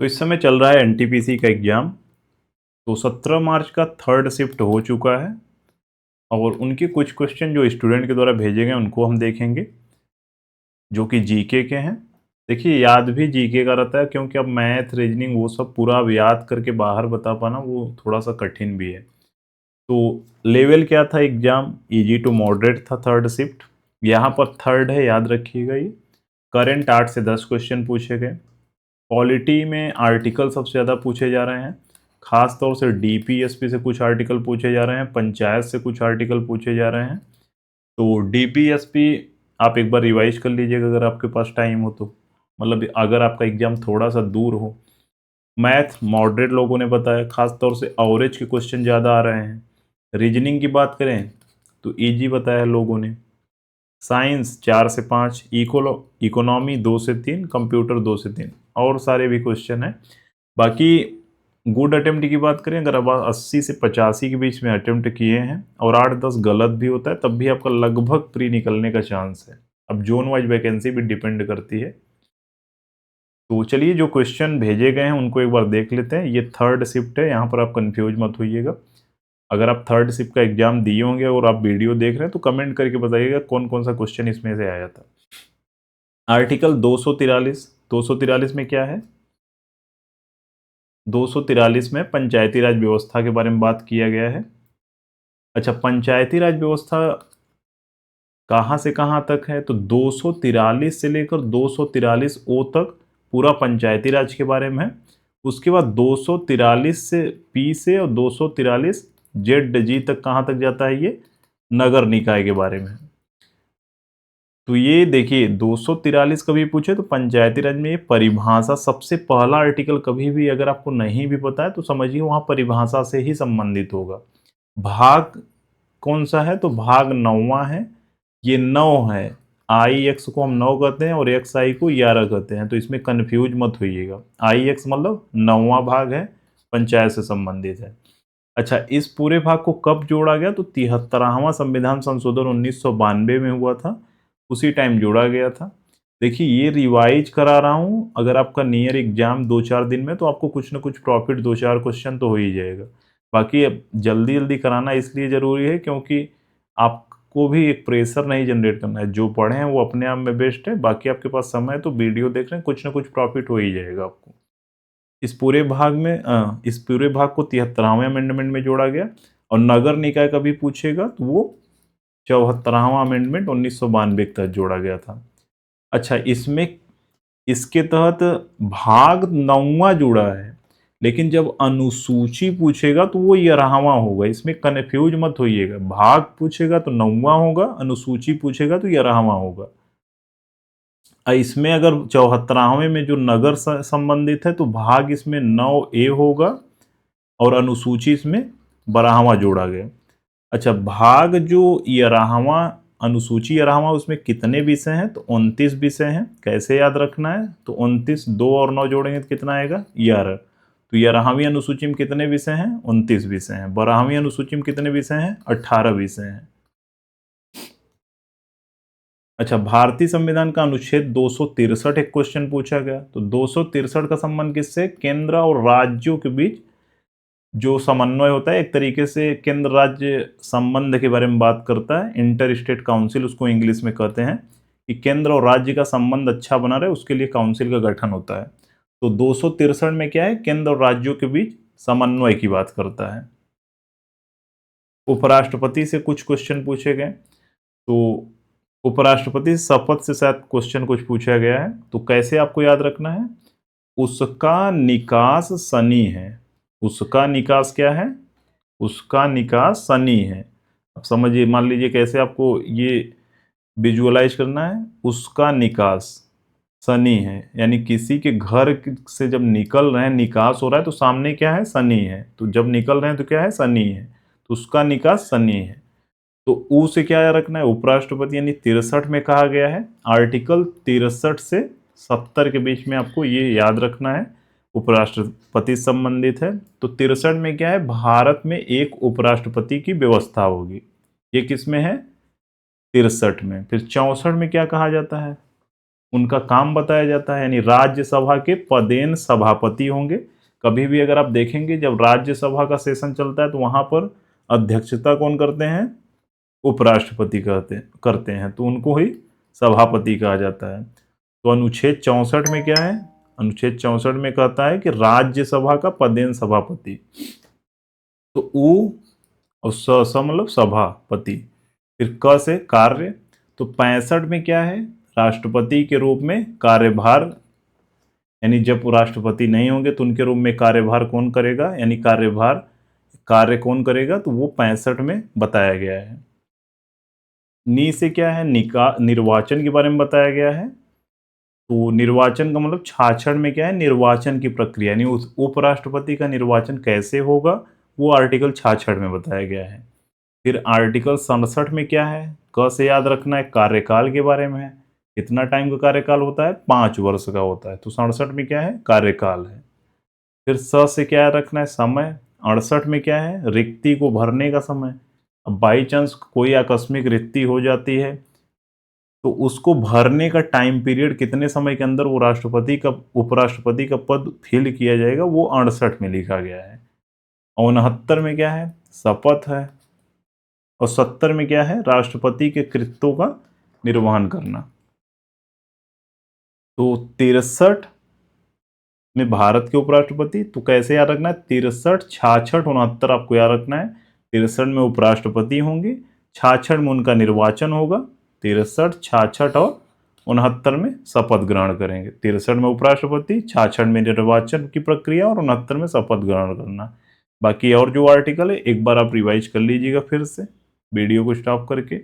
तो इस समय चल रहा है एनटीपीसी का एग्ज़ाम। तो 17 मार्च का थर्ड शिफ्ट हो चुका है और उनके कुछ क्वेश्चन जो स्टूडेंट के द्वारा भेजे गए उनको हम देखेंगे, जो कि जीके के हैं। देखिए, याद भी जीके का रहता है, क्योंकि अब मैथ, रीजनिंग वो सब पूरा अब याद करके बाहर बता पाना वो थोड़ा-सा कठिन भी है। तो लेवल क्या था एग्ज़ाम? ईज़ी टू मॉडरेट था थर्ड शिफ्ट। यहाँ पर थर्ड है, याद रखिएगा ये। करंट 8 से 10 क्वेश्चन पूछे गए। पॉलिटी में आर्टिकल सबसे ज़्यादा पूछे जा रहे हैं। खास तौर से डीपीएसपी से कुछ आर्टिकल पूछे जा रहे हैं, पंचायत से कुछ आर्टिकल पूछे जा रहे हैं। तो डीपीएसपी आप एक बार रिवाइज कर लीजिएगा अगर आपके पास टाइम हो तो, मतलब अगर आपका एग्जाम थोड़ा सा दूर हो। मैथ मॉडरेट लोगों ने बताया, खास तौर से एवरेज के क्वेश्चन ज़्यादा आ रहे हैं। रीजनिंग की बात करें तो इजी बताया लोगों ने। साइंस 4 से 5, इकोनॉमी 2 से 3, कंप्यूटर 2 से 3, और सारे भी क्वेश्चन हैं। बाकी गुड अटेम्प्ट की बात करें, अगर आप 80 से 85 के बीच में अटेम्प्ट किए हैं और 8-10 गलत भी होता है, तब भी आपका लगभग प्री निकलने का चांस है। अब जोन वाइज वैकेंसी भी डिपेंड करती है। तो चलिए, जो क्वेश्चन भेजे गए हैं उनको एक बार देख लेते हैं। ये थर्ड शिफ्ट है, यहाँ पर आप कंफ्यूज मत होइएगा। अगर आप थर्ड शिफ्ट का एग्जाम दिए होंगे और आप वीडियो देख रहे हैं तो कमेंट करके बताइएगा कौन कौन सा क्वेश्चन इसमें से आया था। आर्टिकल 243, 243 में क्या है? 243 में पंचायती राज व्यवस्था के बारे में बात किया गया है। अच्छा, पंचायती राज व्यवस्था कहाँ से कहाँ तक है? तो 243 से लेकर 243 ओ तक पूरा पंचायती राज के बारे में है। उसके बाद 243 से पी से और 243 जेड जी तक कहाँ तक जाता है? ये नगर निकाय के बारे में है। तो ये देखिए, 243 कभी पूछे तो पंचायती राज में ये परिभाषा, सबसे पहला आर्टिकल कभी भी अगर आपको नहीं भी पता है तो समझिए वहाँ परिभाषा से ही संबंधित होगा। भाग कौन सा है? तो भाग 9वां है। ये 9 है। आई एक्स को हम 9 कहते हैं और एक्स आई को 11 कहते हैं, तो इसमें कन्फ्यूज मत होइएगा। आई एक्स मतलब 9वां भाग है, पंचायत से संबंधित है। अच्छा, इस पूरे भाग को कब जोड़ा गया? तो 73वां संविधान संशोधन 1992 में हुआ था, उसी टाइम जोड़ा गया था। देखिए, ये रिवाइज करा रहा हूँ, अगर आपका नियर एग्जाम 2-4 दिन में, तो आपको कुछ ना कुछ प्रॉफिट 2-4 क्वेश्चन तो हो ही जाएगा। बाकी अब जल्दी जल्दी कराना इसलिए ज़रूरी है क्योंकि आपको भी एक प्रेशर नहीं जनरेट करना है। जो पढ़े हैं वो अपने आप में बेस्ट है, बाकी आपके पास समय है तो वीडियो देख रहे हैं, कुछ ना कुछ प्रॉफिट हो ही जाएगा आपको। इस पूरे भाग को 73वें अमेंडमेंट में जोड़ा गया। और नगर निकाय का भी पूछेगा तो वो 74वां अमेंडमेंट 1992 के तहत जोड़ा गया था। अच्छा, इसमें इसके तहत भाग 9वां जुड़ा है, लेकिन जब अनुसूची पूछेगा तो वो 11वां होगा। इसमें कन्फ्यूज मत होइएगा। भाग पूछेगा तो 9वां होगा, अनुसूची पूछेगा तो 11वां होगा। इसमें अगर 74वें में जो नगर संबंधित है तो भाग इसमें 9A होगा और अनुसूची इसमें 12वां जोड़ा गया। अच्छा, भाग जो 11वां, अनुसूची 11वां, उसमें कितने विषय हैं? तो 29 विषय हैं। कैसे याद रखना है? तो 29, 2 और 9 जोड़ेंगे तो कितना आएगा? 11। तो 11वीं अनुसूची में कितने विषय हैं? 29 विषय हैं। 12वीं अनुसूची में कितने विषय हैं? 18 विषय हैं। अच्छा, भारतीय संविधान का अनुच्छेद 263 एक क्वेश्चन पूछा गया। तो 263 का संबंध किससे? केंद्र और राज्यों के बीच जो समन्वय होता है, एक तरीके से केंद्र राज्य संबंध के बारे में बात करता है। इंटर स्टेट काउंसिल उसको इंग्लिश में कहते हैं, कि केंद्र और राज्य का संबंध अच्छा बना रहे उसके लिए काउंसिल का गठन होता है। तो 263 में क्या है? केंद्र और राज्यों के बीच समन्वय की बात करता है। उपराष्ट्रपति से कुछ क्वेश्चन पूछे गए। तो उपराष्ट्रपति शपथ से शायद क्वेश्चन कुछ पूछा गया है। तो कैसे आपको याद रखना है? उसका निकास शनि है। उसका निकास क्या है? उसका निकास शनि है। अब समझिए, मान लीजिए कैसे आपको ये विजुअलाइज करना है। उसका निकास शनि है, यानी किसी के घर से जब निकल रहे हैं, निकास हो रहा है, तो सामने क्या है? शनि है। तो जब निकल रहे हैं तो क्या है? शनि है। तो उसका निकास शनि है। तो ऊ से क्या रखना है? उपराष्ट्रपति, यानी 63 में कहा गया है। आर्टिकल 63 से 70 के बीच में आपको ये याद रखना है, उपराष्ट्रपति संबंधित है। तो 63 में क्या है? भारत में एक उपराष्ट्रपति की व्यवस्था होगी। ये किस में है? 63 में। फिर 64 में क्या कहा जाता है? उनका काम बताया जाता है, यानी राज्यसभा के पदेन सभापति होंगे। कभी भी अगर आप देखेंगे जब राज्यसभा का सेशन चलता है तो वहां पर अध्यक्षता कौन करते हैं? उपराष्ट्रपति करते हैं, तो उनको ही सभापति कहा जाता है। तो अनुच्छेद 64 में क्या है? अनुच्छेद 64 में कहता है कि राज्यसभा का पदेन सभापति, तो उ और स मतलब सभापति, फिर क से कार्य। तो 65 में क्या है? राष्ट्रपति के रूप में कार्यभार, यानी जब वो राष्ट्रपति नहीं होंगे तो उनके रूप में कार्यभार कौन करेगा, यानी कार्य कौन करेगा, तो वो 65 में बताया गया है। नी से क्या है? निर्वाचन के बारे में बताया गया है। तो निर्वाचन का मतलब 66 में क्या है? निर्वाचन की प्रक्रिया, यानी उस उपराष्ट्रपति का निर्वाचन कैसे होगा वो आर्टिकल 66 में बताया गया है। फिर आर्टिकल 67 में क्या है? क से याद रखना है, कार्यकाल के बारे में है। कितना टाइम का कार्यकाल होता है? 5 वर्ष का होता है। तो 67 में क्या है? कार्यकाल है। फिर स से क्या रखना है? समय। 68 में क्या है? रिक्ति को भरने का समय। अब बाई चांस कोई आकस्मिक रिक्ति हो जाती है तो उसको भरने का टाइम पीरियड कितने समय के अंदर वो उपराष्ट्रपति का पद फिल किया जाएगा, वो 68 में लिखा गया है। और 69 में क्या है? शपथ है। और 70 में क्या है? राष्ट्रपति के कृत्यों का निर्वहन करना। तो 63 में भारत के उपराष्ट्रपति, तो कैसे याद रखना है? 63, 66, 69 आपको याद रखना है। 63 में उपराष्ट्रपति होंगे, 66 में उनका निर्वाचन होगा, 63, 66 और 69 में शपथ ग्रहण करेंगे। 63 में उपराष्ट्रपति, 66 में निर्वाचन की प्रक्रिया और 69 में शपथ ग्रहण करना। बाकी और जो आर्टिकल है एक बार आप रिवाइज कर लीजिएगा फिर से वीडियो को स्टॉप करके।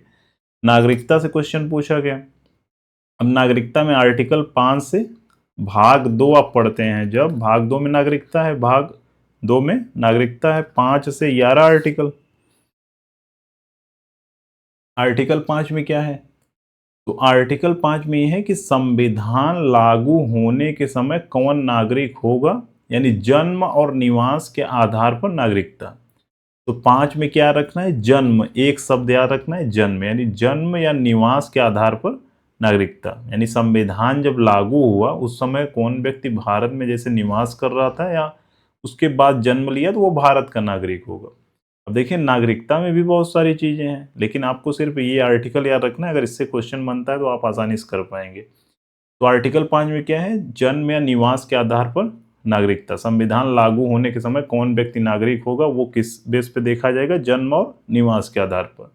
नागरिकता से क्वेश्चन पूछा गया। अब नागरिकता में आर्टिकल 5 से भाग 2 आप पढ़ते हैं, जब भाग 2 में नागरिकता है, भाग 2 में नागरिकता है 5 से 11 आर्टिकल। आर्टिकल 5 में क्या है? तो आर्टिकल 5 में यह है कि संविधान लागू होने के समय कौन नागरिक होगा, यानी जन्म और निवास के आधार पर नागरिकता। तो 5 में क्या रखना है? जन्म, एक शब्द याद रखना है, जन्म, यानी जन्म या निवास के आधार पर नागरिकता। यानी संविधान जब लागू हुआ उस समय कौन व्यक्ति भारत में जैसे निवास कर रहा था या उसके बाद जन्म लिया तो वो भारत का नागरिक होगा। अब देखिए नागरिकता में भी बहुत सारी चीजें हैं, लेकिन आपको सिर्फ ये आर्टिकल याद रखना है, अगर इससे क्वेश्चन बनता है तो आप आसानी से कर पाएंगे। तो आर्टिकल 5 में क्या है? जन्म या निवास के आधार पर नागरिकता। संविधान लागू होने के समय कौन व्यक्ति नागरिक होगा वो किस बेस पे देखा जाएगा? जन्म और निवास के आधार पर।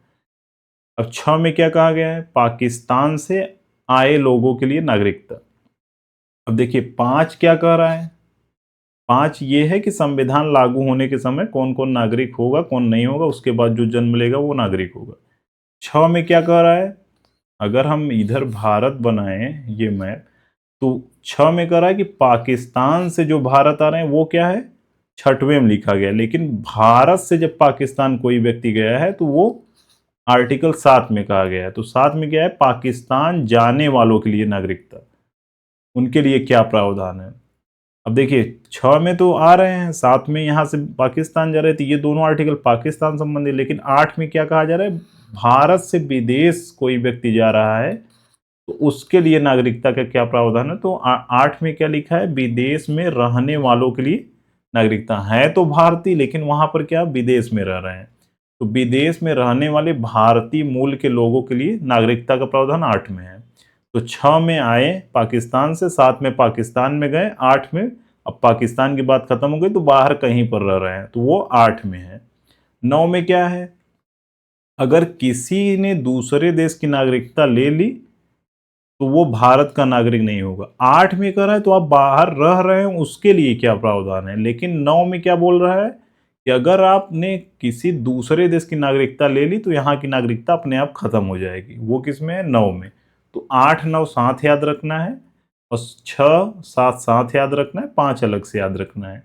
अब 6 में क्या कहा गया है? पाकिस्तान से आए लोगों के लिए नागरिकता। अब देखिए 5 क्या कह रहा है? 5 ये है कि संविधान लागू होने के समय कौन कौन नागरिक होगा, कौन नहीं होगा, उसके बाद जो जन्म लेगा वो नागरिक होगा। 6 में क्या कह रहा है? अगर हम इधर भारत बनाएं ये मैप, तो 6 में कह रहा है कि पाकिस्तान से जो भारत आ रहे हैं वो क्या है? 6वें में लिखा गया, लेकिन भारत से जब पाकिस्तान कोई व्यक्ति गया है तो वो आर्टिकल 7 में कहा गया है। तो 7 में क्या है? पाकिस्तान जाने वालों के लिए नागरिकता, उनके लिए क्या प्रावधान है। अब देखिए 6 में तो आ रहे हैं, 7 में यहाँ से पाकिस्तान जा रहे थे, ये दोनों आर्टिकल पाकिस्तान संबंधी। लेकिन 8 में क्या कहा जा रहा है? भारत से विदेश कोई व्यक्ति जा रहा है तो उसके लिए नागरिकता का क्या प्रावधान है। तो 8 में क्या लिखा है? विदेश में रहने वालों के लिए नागरिकता। है तो भारतीय लेकिन वहां पर क्या विदेश में रह रहे हैं, तो विदेश में रहने वाले भारतीय मूल के लोगों के लिए नागरिकता का प्रावधान 8 में है। तो 6 में आए पाकिस्तान से, 7 में पाकिस्तान में गए, 8 में अब पाकिस्तान की बात खत्म हो गई तो बाहर कहीं पर रह रहे हैं, तो वो 8 में है। 9 में क्या है? अगर किसी ने दूसरे देश की नागरिकता ले ली तो वो भारत का नागरिक नहीं होगा। 8 में कह रहा है तो आप बाहर रह रहे हैं उसके लिए क्या प्रावधान है, लेकिन 9 में क्या बोल रहा है कि अगर आपने किसी दूसरे देश की नागरिकता ले ली तो यहाँ की नागरिकता अपने आप खत्म हो जाएगी। वो किस में है? 9 में। तो 8, 9 साथ याद रखना है और 6, 7 साथ याद रखना है, 5 अलग से याद रखना है।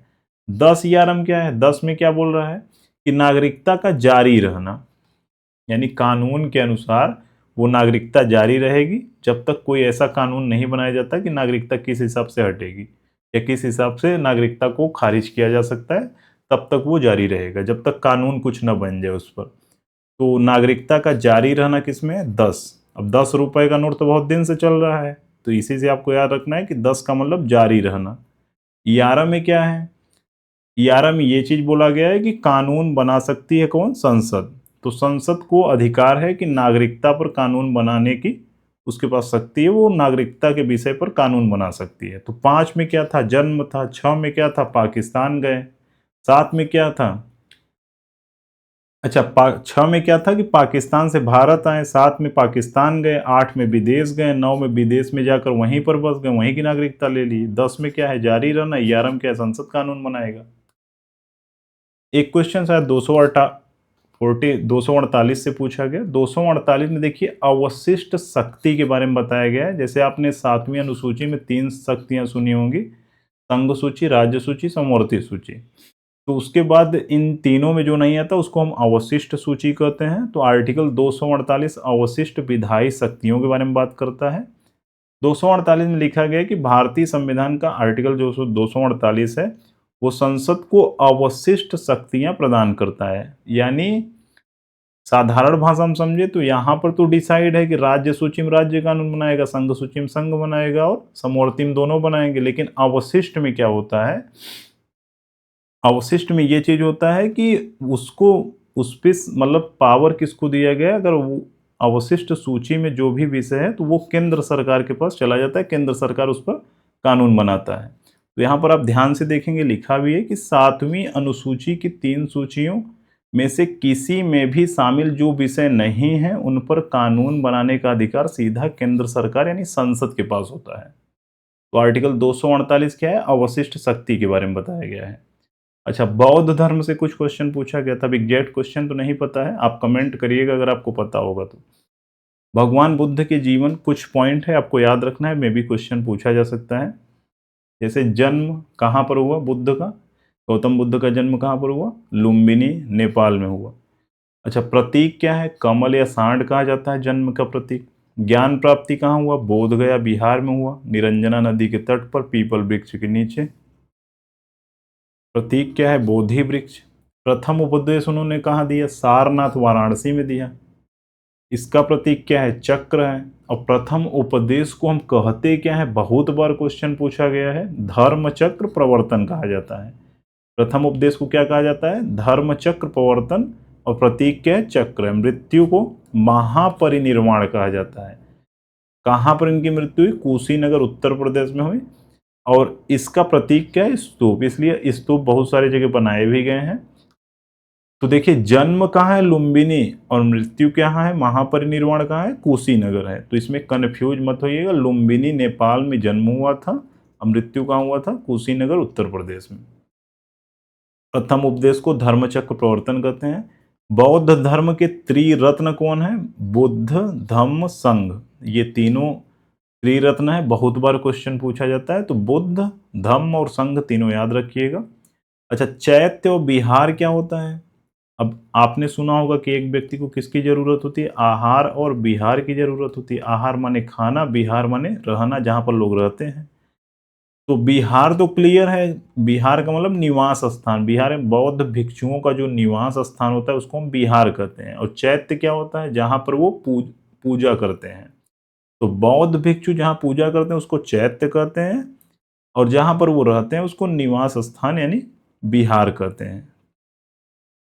10 11 में क्या है? 10 में क्या बोल रहा है कि नागरिकता का जारी रहना, यानी कानून के अनुसार वो नागरिकता जारी रहेगी जब तक कोई ऐसा कानून नहीं बनाया जाता कि नागरिकता किस हिसाब से हटेगी या किस हिसाब से नागरिकता को खारिज किया जा सकता है, तब तक वो जारी रहेगा जब तक कानून कुछ न बन जाए उस पर। तो नागरिकता का जारी रहना किस में है? 10। अब 10 रुपए का नोट तो बहुत दिन से चल रहा है, तो इसी से आपको याद रखना है कि 10 का मतलब जारी रहना। 11 में क्या है, 11 में ये चीज बोला गया है कि कानून बना सकती है कौन, संसद। तो संसद को अधिकार है कि नागरिकता पर कानून बनाने की उसके पास शक्ति है, वो नागरिकता के विषय पर कानून बना सकती है। तो 5 में क्या था, जन्म था। 6 में क्या था, पाकिस्तान गए। 7 में क्या था, अच्छा 6 में क्या था कि पाकिस्तान से भारत आए। 7 में पाकिस्तान गए। 8 में विदेश गए। 9 में विदेश में जाकर वहीं पर बस गए, वहीं की नागरिकता ले ली। 10 में क्या है, जारी रहना। 11 में क्या है, संसद कानून बनाएगा। एक क्वेश्चन शायद 248 से पूछा गया। 248 में देखिए अवशिष्ट शक्ति के बारे में बताया गया है। जैसे आपने 7वीं अनुसूची में 3 शक्तियां सुनी होंगी, संघ सूची, राज्य सूची, समवर्ती सूची। तो उसके बाद इन तीनों में जो नहीं आता उसको हम अवशिष्ट सूची कहते हैं। तो आर्टिकल 248 अवशिष्ट विधायी शक्तियों के बारे में बात करता है। 248 में लिखा गया है कि भारतीय संविधान का आर्टिकल जो 248 है वो संसद को अवशिष्ट शक्तियां प्रदान करता है। यानी साधारण भाषा में समझे तो यहाँ पर तो डिसाइड है कि राज्य सूची में राज्य कानून बनाएगा, संघ सूची में संघ बनाएगा और समवर्ती में दोनों बनाएंगे। लेकिन अवशिष्ट में क्या होता है, अवशिष्ट में ये चीज होता है कि उसको उस पे मतलब पावर किसको दिया गया है, अगर वो अवशिष्ट सूची में जो भी विषय है तो वो केंद्र सरकार के पास चला जाता है, केंद्र सरकार उस पर कानून बनाता है। तो यहाँ पर आप ध्यान से देखेंगे लिखा भी है कि 7वीं अनुसूची की 3 सूचियों में से किसी में भी शामिल जो विषय नहीं है उन पर कानून बनाने का अधिकार सीधा केंद्र सरकार यानी संसद के पास होता है। तो आर्टिकल 248 क्या है, अवशिष्ट शक्ति के बारे में बताया गया है। अच्छा, बौद्ध धर्म से कुछ क्वेश्चन पूछा गया था। अब एग्जैक्ट क्वेश्चन तो नहीं पता है, आप कमेंट करिएगा अगर आपको पता होगा तो। भगवान बुद्ध के जीवन कुछ पॉइंट है आपको याद रखना है, मे भी क्वेश्चन पूछा जा सकता है। जैसे जन्म कहाँ पर हुआ बुद्ध का, गौतम बुद्ध का जन्म कहाँ पर हुआ, लुम्बिनी नेपाल में हुआ। अच्छा, प्रतीक क्या है, कमल या सांड कहा जाता है जन्म का प्रतीक। ज्ञान प्राप्ति कहाँ हुआ, बोध गया बिहार में हुआ, निरंजना नदी के तट पर पीपल वृक्ष के नीचे। प्रतीक क्या है, बोधि वृक्ष। प्रथम उपदेश उन्होंने कहाँ दिया, सारनाथ वाराणसी में दिया। इसका प्रतीक क्या है, चक्र है। और प्रथम उपदेश को हम कहते क्या है, बहुत बार क्वेश्चन पूछा गया है, धर्म चक्र प्रवर्तन कहा जाता है। प्रथम उपदेश को क्या कहा जाता है, धर्म चक्र प्रवर्तन। और प्रतीक क्या है, चक्र है। मृत्यु को महापरिनिर्वाण कहा जाता है। कहाँ पर इनकी मृत्यु हुई, कुशीनगर उत्तर प्रदेश में हुई। और इसका प्रतीक क्या है, स्तूप, इसलिए स्तूप बहुत सारी जगह बनाए भी गए हैं। तो देखिए जन्म कहाँ है, लुम्बिनी, और मृत्यु कहाँ है, महापरिनिर्वाण कहाँ है, कुशीनगर है। तो इसमें कन्फ्यूज मत होइएगा, लुम्बिनी नेपाल में जन्म हुआ था और मृत्यु कहाँ हुआ था, कुशीनगर उत्तर प्रदेश में। प्रथम उपदेश को धर्मचक्र प्रवर्तन कहते हैं। बौद्ध धर्म के त्रिरत्न कौन है, बुद्ध, धम्म, संघ। ये तीनों त्रिरत्न है, बहुत बार क्वेश्चन पूछा जाता है। तो बुद्ध, धम्म और संघ तीनों याद रखिएगा। अच्छा, चैत्य और विहार क्या होता है। अब आपने सुना होगा कि एक व्यक्ति को किसकी जरूरत होती है, आहार और विहार की जरूरत होती है। आहार माने खाना, विहार माने रहना, जहां पर लोग रहते हैं। तो विहार तो क्लियर है, विहार का मतलब निवास स्थान। विहार में बौद्ध भिक्षुओं का जो निवास स्थान होता है उसको हम विहार कहते हैं। और चैत्य क्या होता है, जहां पर वो पूजा करते हैं। तो बौद्ध भिक्षु जहां पूजा करते हैं उसको चैत्य कहते हैं, और जहां पर वो रहते हैं उसको निवास स्थान यानी विहार कहते हैं।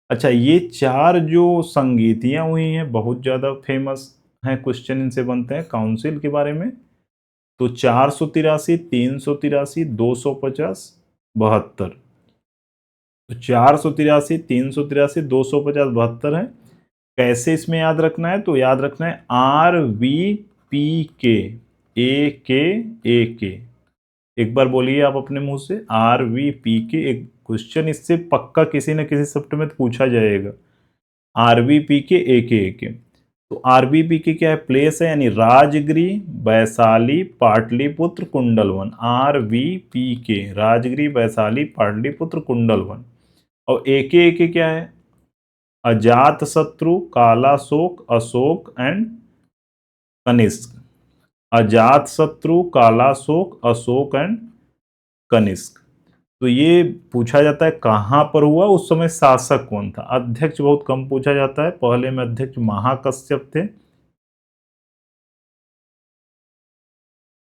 अच्छा, ये 4 जो संगीतियां हुई हैं बहुत ज़्यादा फेमस हैं, क्वेश्चन इनसे बनते हैं काउंसिल के बारे में। तो 483, 383, 250, 72। तो 483, 383, 250, 72 है। कैसे इसमें याद रखना है, तो याद रखना है RVPK, AK। एक बार बोलिए आप अपने मुंह से, RVPK। एक क्वेश्चन इससे पक्का किसी न किसी सब्जेक्ट में तो पूछा जाएगा, RVPK, AK। तो RVPK क्या है, प्लेस है, यानी राजगिरी, वैशाली, पाटलिपुत्र, कुंडलवन। RVPK, राजगिरी, वैशाली, पाटलिपुत्र, कुंडलवन। और AK क्या है, अजात शत्रु, कालाशोक, अशोक एंड कनिष्क। अजात शत्रु, कालाशोक, अशोक एंड कनिष्क। तो ये पूछा जाता है कहाँ पर हुआ, उस समय शासक कौन था। अध्यक्ष बहुत कम पूछा जाता है, पहले में अध्यक्ष महाकश्यप थे।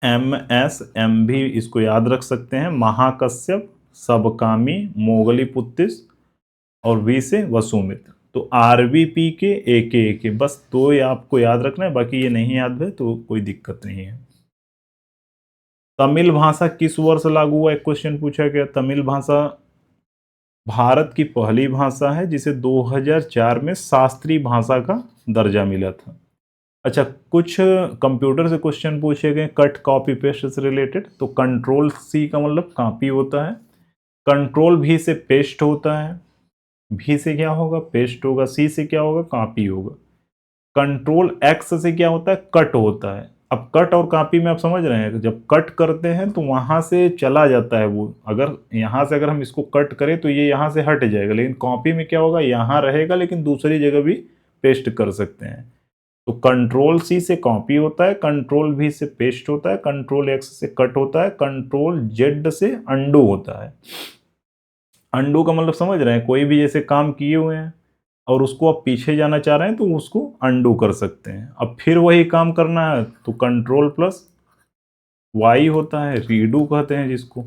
MSM भी इसको याद रख सकते हैं, महाकश्यप, सबकामी, मोगलीपुत्तिस और V से वसुमित्र। तो RVP के AK बस दो ये आपको याद रखना है, बाकी ये नहीं याद है तो कोई दिक्कत नहीं है। तमिल भाषा किस वर्ष लागू हुआ, एक क्वेश्चन पूछा गया। तमिल भाषा भारत की पहली भाषा है जिसे 2004 में शास्त्रीय भाषा का दर्जा मिला था। अच्छा, कुछ कंप्यूटर से क्वेश्चन पूछे गए कट कॉपी पेस्ट से रिलेटेड। तो कंट्रोल C का मतलब कॉपी होता है, कंट्रोल V से पेस्ट होता है, V से क्या होगा, पेस्ट होगा, C से क्या होगा, कॉपी होगा। कंट्रोल X से क्या होता है, कट होता है। अब कट और कॉपी में आप समझ रहे हैं, जब कट करते हैं तो वहां से चला जाता है वो, अगर यहां से अगर हम इसको कट करें तो ये यहां से हट जाएगा, लेकिन कॉपी में क्या होगा, यहां रहेगा लेकिन दूसरी जगह भी पेस्ट कर सकते हैं। तो कंट्रोल C से कॉपी होता है, कंट्रोल V से पेस्ट होता है, कंट्रोल X से कट होता है, कंट्रोल Z से अंडू होता है। अंडू का मतलब समझ रहे हैं, कोई भी जैसे काम किए हुए हैं और उसको आप पीछे जाना चाह रहे हैं तो उसको अंडू कर सकते हैं। अब फिर वही काम करना है तो कंट्रोल प्लस वाई होता है, रीडू कहते हैं जिसको।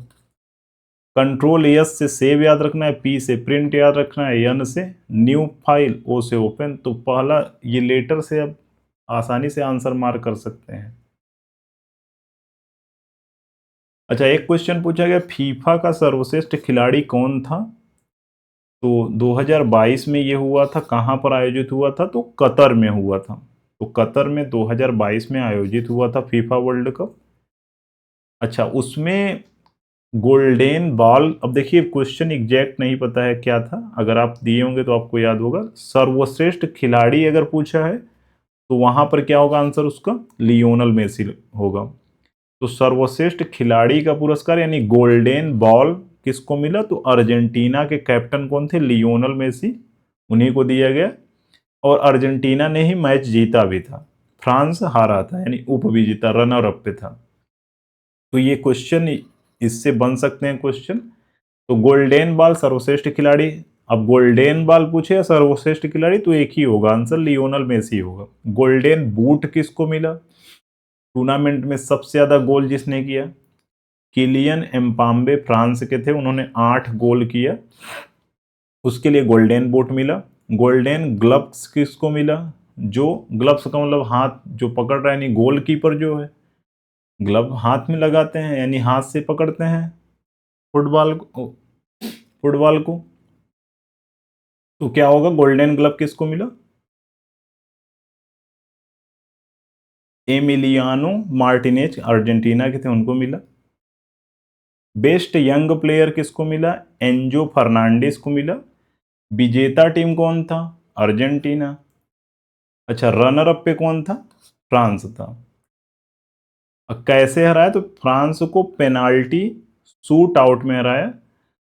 कंट्रोल एस से सेव याद रखना है, पी से प्रिंट याद रखना है, एन से न्यू फाइल, ओ से ओपन। तो पहला ये लेटर से अब आसानी से आंसर मार्क कर सकते हैं। अच्छा, एक क्वेश्चन पूछा गया फीफा का सर्वश्रेष्ठ खिलाड़ी कौन था। तो 2022 में ये हुआ था, कहाँ पर आयोजित हुआ था, तो कतर में हुआ था। तो कतर में 2022 में आयोजित हुआ था फीफा वर्ल्ड कप। अच्छा, उसमें गोल्डन बॉल, अब देखिए क्वेश्चन एग्जैक्ट नहीं पता है क्या था, अगर आप दिए होंगे तो आपको याद होगा। सर्वश्रेष्ठ खिलाड़ी अगर पूछा है तो वहां पर क्या होगा आंसर उसका, लियोनल मेसी होगा। तो सर्वश्रेष्ठ खिलाड़ी का पुरस्कार यानी गोल्डन बॉल किसको मिला, तो अर्जेंटीना के कैप्टन कौन थे, लियोनल मेसी, उन्हीं को दिया गया। और अर्जेंटीना ने ही मैच जीता भी था, फ्रांस हारा था, यानी उप विजेता रनर अप पे था। तो ये क्वेश्चन इससे बन सकते हैं क्वेश्चन। तो गोल्डन बॉल सर्वश्रेष्ठ खिलाड़ी, अब गोल्डन बॉल पूछे या सर्वश्रेष्ठ खिलाड़ी तो एक ही होगा आंसर, लियोनल मेसी होगा। गोल्डन बूट किसको मिला, टूर्नामेंट में सबसे ज्यादा गोल जिसने किया, किलियन एम्बाप्पे फ्रांस के थे, उन्होंने 8 गोल किया, उसके लिए गोल्डन बूट मिला। गोल्डन ग्लव्स किसको मिला, जो ग्लव्स का मतलब हाथ जो पकड़ रहा है, यानी गोलकीपर जो है ग्लव हाथ में लगाते हैं यानी हाथ से पकड़ते हैं फुटबॉल को। तो क्या होगा, गोल्डन ग्लव किसको मिला, एमिलियानो मार्टिनेज अर्जेंटीना के थे, उनको मिला। बेस्ट यंग प्लेयर किसको मिला, एंजो फर्नांडिस को मिला। विजेता टीम कौन था, अर्जेंटीना। अच्छा, रनर अप पे कौन था, फ्रांस था। अब कैसे हराया, तो फ्रांस को पेनाल्टी शूट आउट में हराया।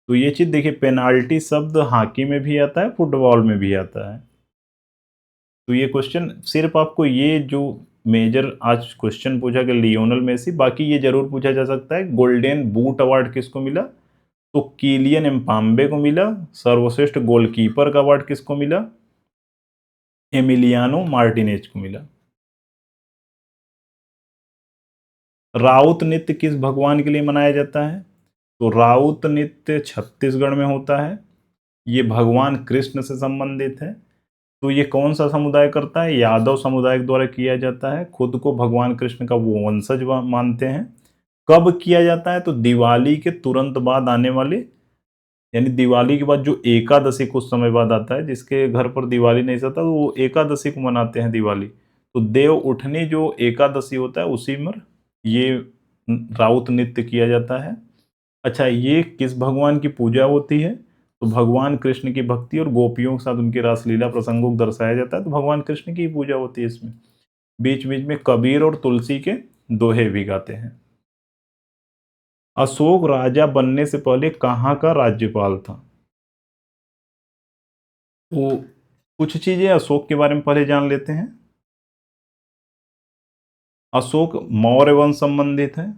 तो ये चीज देखिए, पेनाल्टी शब्द हॉकी में भी आता है, फुटबॉल में भी आता है। तो ये क्वेश्चन सिर्फ आपको ये जो मेजर आज क्वेश्चन पूछा गया लियोनल मेसी, बाकी ये जरूर पूछा जा सकता है गोल्डन बूट अवार्ड किसको मिला, तो किलियन एम्बाप्पे को मिला। सर्वश्रेष्ठ गोलकीपर का अवार्ड किसको मिला, एमिलियानो मार्टिनेज को मिला। राउत नृत्य किस भगवान के लिए मनाया जाता है, तो राउत नृत्य छत्तीसगढ़ में होता है, ये भगवान कृष्ण से संबंधित है। तो ये कौन सा समुदाय करता है, यादव समुदाय के द्वारा किया जाता है, खुद को भगवान कृष्ण का वो वंशज मानते हैं। कब किया जाता है, तो दिवाली के तुरंत बाद आने वाले, यानी दिवाली के बाद जो एकादशी कुछ समय बाद आता है, जिसके घर पर दिवाली नहीं सता तो वो एकादशी को मनाते हैं दिवाली। तो देव उठनी जो एकादशी होता है उसी में ये राउत नृत्य किया जाता है। अच्छा, ये किस भगवान की पूजा होती है, तो भगवान कृष्ण की भक्ति और गोपियों के साथ उनकी रासलीला प्रसंगों को दर्शाया जाता है, तो भगवान कृष्ण की पूजा होती है इसमें। बीच बीच में कबीर और तुलसी के दोहे भी गाते हैं। अशोक राजा बनने से पहले कहाँ का राज्यपाल था, तो कुछ चीजें अशोक के बारे में पहले जान लेते हैं। अशोक मौर्य वंश संबंधित है।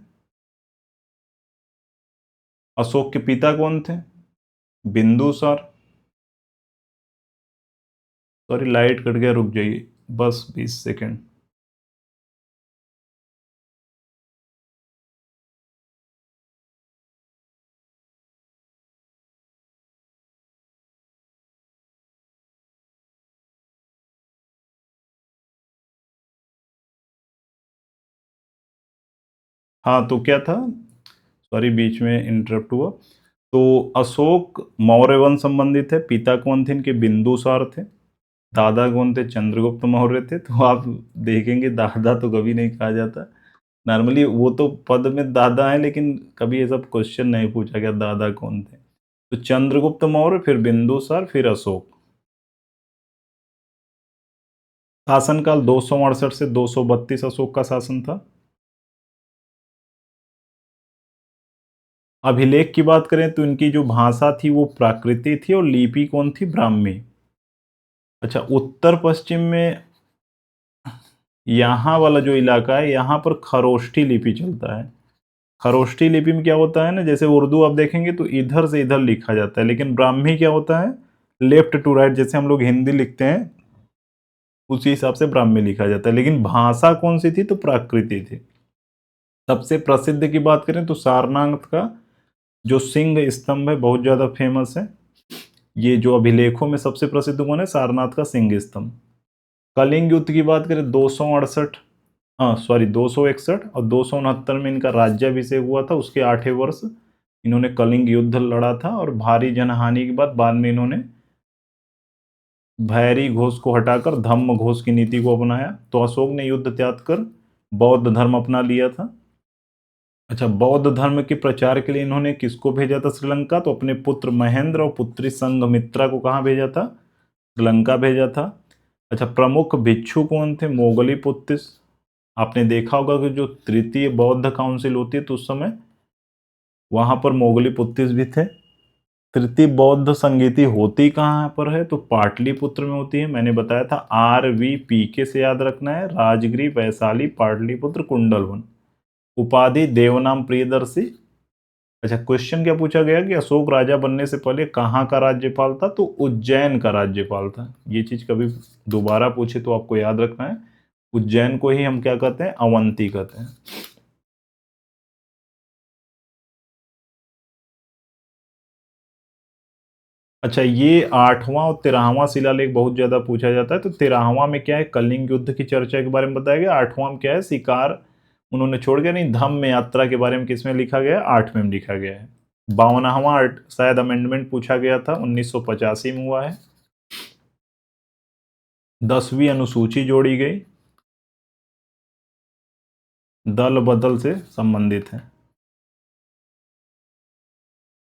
अशोक के पिता कौन थे, बिंदुसार। सॉरी लाइट कट गया, रुक जाइए बस 20 सेकेंड। हाँ, तो क्या था, सॉरी बीच में इंटरप्ट हुआ। तो अशोक मौर्य वंश संबंधित है, पिता कौन थे इनके, बिंदुसार थे। दादा कौन थे, चंद्रगुप्त मौर्य थे। तो आप देखेंगे दादा तो कभी नहीं कहा जाता, नॉर्मली वो तो पद में दादा है, लेकिन कभी ये सब क्वेश्चन नहीं पूछा गया दादा कौन थे। तो चंद्रगुप्त मौर्य, फिर बिंदुसार, फिर अशोक। शासनकाल 268 से 232 अशोक का शासन था। अभिलेख की बात करें तो इनकी जो भाषा थी वो प्राकृति थी, और लिपि कौन थी, ब्राह्मी। अच्छा, उत्तर पश्चिम में यहाँ वाला जो इलाका है, यहाँ पर खरोष्ठी लिपि चलता है। खरोष्ठी लिपि में क्या होता है ना, जैसे उर्दू आप देखेंगे तो इधर से इधर लिखा जाता है, लेकिन ब्राह्मी क्या होता है, लेफ्ट टू राइट, जैसे हम लोग हिंदी लिखते हैं उसी हिसाब से ब्राह्मी लिखा जाता है। लेकिन भाषा कौन सी थी, तो प्राकृति थी। सबसे प्रसिद्ध की बात करें तो सारनाथ का जो सिंह स्तंभ है बहुत ज्यादा फेमस है। ये जो अभिलेखों में सबसे प्रसिद्ध कौन है, सारनाथ का सिंह स्तंभ। कलिंग युद्ध की बात करें 268, हाँ सॉरी 261 और 269 में इनका राज्याभिषेक हुआ था। उसके 8वें वर्ष इन्होंने कलिंग युद्ध लड़ा था, और भारी जनहानि के बाद में इन्होंने भैरी घोष को हटाकर धम्म घोष की नीति को अपनाया। तो अशोक ने युद्ध त्याग कर बौद्ध धर्म अपना लिया था। अच्छा, बौद्ध धर्म के प्रचार के लिए इन्होंने किसको भेजा था श्रीलंका, तो अपने पुत्र महेंद्र और पुत्री संघमित्रा को कहाँ भेजा था, श्रीलंका भेजा था। अच्छा, प्रमुख भिक्षु कौन थे, मोगली पुत्तिस। आपने देखा होगा कि जो तृतीय बौद्ध काउंसिल होती है तो उस समय वहां पर मोगली पुत्तिस भी थे। तृतीय बौद्ध संगीति होती कहाँ पर है, तो पाटलिपुत्र में होती है। मैंने बताया था RVPK से याद रखना है, राजगिरी, वैशाली, पाटलिपुत्र, कुंडलवन। उपाधि देवनाम प्रियदर्शी। अच्छा, क्वेश्चन क्या पूछा गया कि अशोक राजा बनने से पहले कहाँ का राज्यपाल था, तो उज्जैन का राज्यपाल था। ये चीज कभी दोबारा पूछे तो आपको याद रखना है, उज्जैन को ही हम क्या कहते हैं, अवंती कहते हैं। अच्छा, ये 8वां और 13वां शिलालेख बहुत ज्यादा पूछा जाता है। तो 13वां में क्या है, कलिंग युद्ध की चर्चा के बारे में बताया गया। 8वां में क्या है, शिकार उन्होंने छोड़ गया नहीं, धम्म यात्रा के बारे में किसमें लिखा गया है, 8वें में लिखा गया है। 52वां शायद अमेंडमेंट पूछा गया था, 1985 में हुआ है। 10वीं अनुसूची जोड़ी गई, दल बदल से संबंधित है।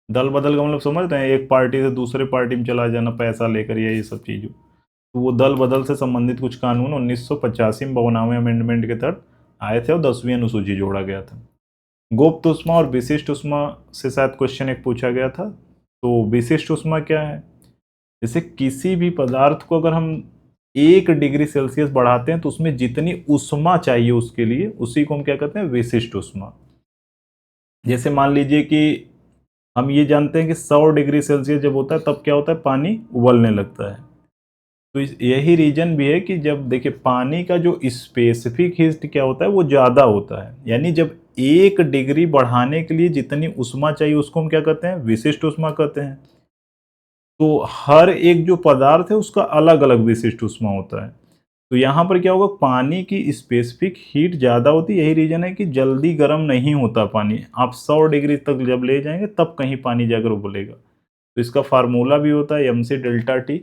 दल बदल का मतलब समझते हैं, एक पार्टी से दूसरे पार्टी में चला जाना पैसा लेकर, या ये सब चीजों। तो वो दल बदल से संबंधित कुछ कानून 1985 में 52वें अमेंडमेंट के तहत आए थे, और 10वीं अनुसूची जोड़ा गया था। गुप्त उष्मा और विशिष्ट उष्मा से शायद क्वेश्चन एक पूछा गया था। तो विशिष्ट उष्मा क्या है, जैसे किसी भी पदार्थ को अगर हम 1 डिग्री सेल्सियस बढ़ाते हैं तो उसमें जितनी उष्मा चाहिए उसके लिए, उसी को हम क्या कहते हैं, विशिष्ट उष्मा। जैसे मान लीजिए कि हम ये जानते हैं कि 100 डिग्री सेल्सियस जब होता है तब क्या होता है, पानी उबलने लगता है। तो यही रीजन भी है कि जब देखिए पानी का जो स्पेसिफिक हीट क्या होता है वो ज़्यादा होता है, यानी जब 1 डिग्री बढ़ाने के लिए जितनी उष्मा चाहिए उसको हम क्या कहते हैं, विशिष्ट उष्मा कहते हैं। तो हर एक जो पदार्थ है उसका अलग अलग विशिष्ट उष्मा होता है। तो यहाँ पर क्या होगा, पानी की स्पेसिफिक हीट ज़्यादा होती है, यही रीजन है कि जल्दी गर्म नहीं होता पानी। आप 100 डिग्री तक जब ले जाएंगे तब कहीं पानी जाकर उबलेगा। तो इसका फार्मूला भी होता है MC∆T।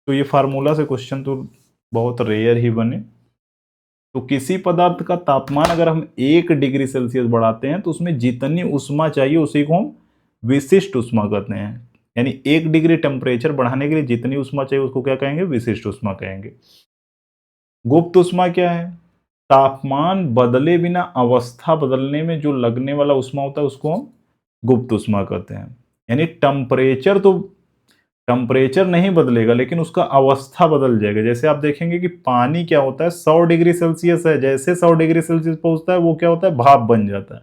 तो ये फार्मूला से क्वेश्चन तो बहुत रेयर ही बने। तो किसी पदार्थ का तापमान अगर हम 1 डिग्री सेल्सियस बढ़ाते हैं तो उसमें जितनी उष्मा चाहिए उसी को हम विशिष्ट उष्मा कहते हैं। यानी 1 डिग्री टेम्परेचर बढ़ाने के लिए जितनी उष्मा चाहिए उसको क्या कहेंगे, विशिष्ट उष्मा कहेंगे। गुप्त उष्मा क्या है, तापमान बदले बिना अवस्था बदलने में जो लगने वाला उष्मा होता है उसको हम गुप्त उष्मा कहते हैं। यानी टेम्परेचर नहीं बदलेगा लेकिन उसका अवस्था बदल जाएगा। जैसे आप देखेंगे कि पानी क्या होता है, 100 डिग्री सेल्सियस है, जैसे 100 डिग्री सेल्सियस पहुंचता है वो क्या होता है, भाप बन जाता है।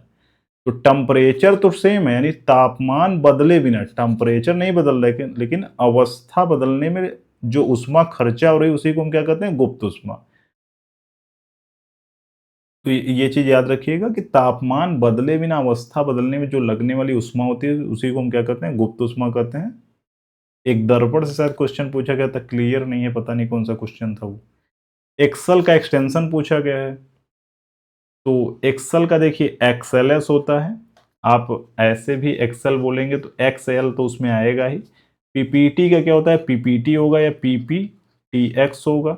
तो टेम्परेचर तो सेम है, यानी तापमान बदले बिना, टेम्परेचर नहीं बदल रहा है लेकिन अवस्था बदलने में जो उष्मा खर्चा हो रही है उसी को हम क्या कहते हैं, गुप्त उष्मा। तो ये चीज याद रखिएगा कि तापमान बदले बिना अवस्था बदलने में जो लगने वाली उष्मा होती है उसी को हम क्या कहते हैं, गुप्त उष्मा कहते हैं। एक दर्पण से शायद क्वेश्चन पूछा गया था, क्लियर नहीं है, पता नहीं कौन सा क्वेश्चन था वो। एक्सेल का एक्सटेंशन पूछा गया है। तो एक्सेल का देखिए XLS होता है, आप ऐसे भी एक्सेल बोलेंगे तो XL तो उसमें आएगा ही। PPT का क्या होता है, PPT होगा या PPTX होगा।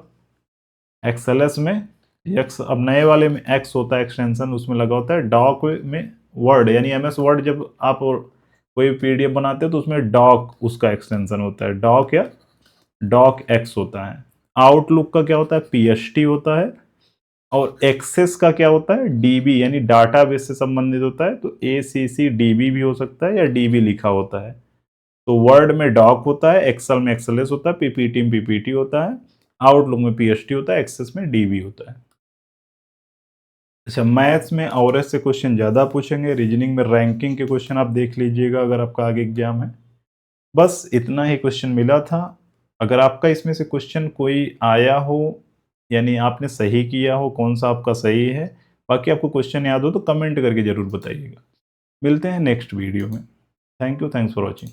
XLS में X, अब नए वाले में X होता है एक्सटेंशन, उसमें लगा होता है। डॉक में वर्ड यानी MS वर्ड, जब आप कोई PDF बनाते हो तो उसमें डॉक उसका एक्सटेंशन होता है, डॉक या डॉक X होता है। आउटलुक का क्या होता है, PST होता है। और एक्सेस का क्या होता है, DB यानी डाटाबेस से संबंधित होता है, तो ACCDB भी हो सकता है या DB लिखा होता है। तो वर्ड में डॉक होता है, एक्सेल में XLS होता है, PPT में PPT होता है, आउटलुक में PST होता है, एक्सेस में DB होता है। अच्छा, मैथ्स में और ऐसे क्वेश्चन ज़्यादा पूछेंगे, रीजनिंग में रैंकिंग के क्वेश्चन आप देख लीजिएगा अगर आपका आगे एग्जाम है। बस इतना ही क्वेश्चन मिला था। अगर आपका इसमें से क्वेश्चन कोई आया हो, यानी आपने सही किया हो, कौन सा आपका सही है, बाकी आपको क्वेश्चन याद हो तो कमेंट करके ज़रूर बताइएगा। मिलते हैं नेक्स्ट वीडियो में। Thank you, thanks for watching.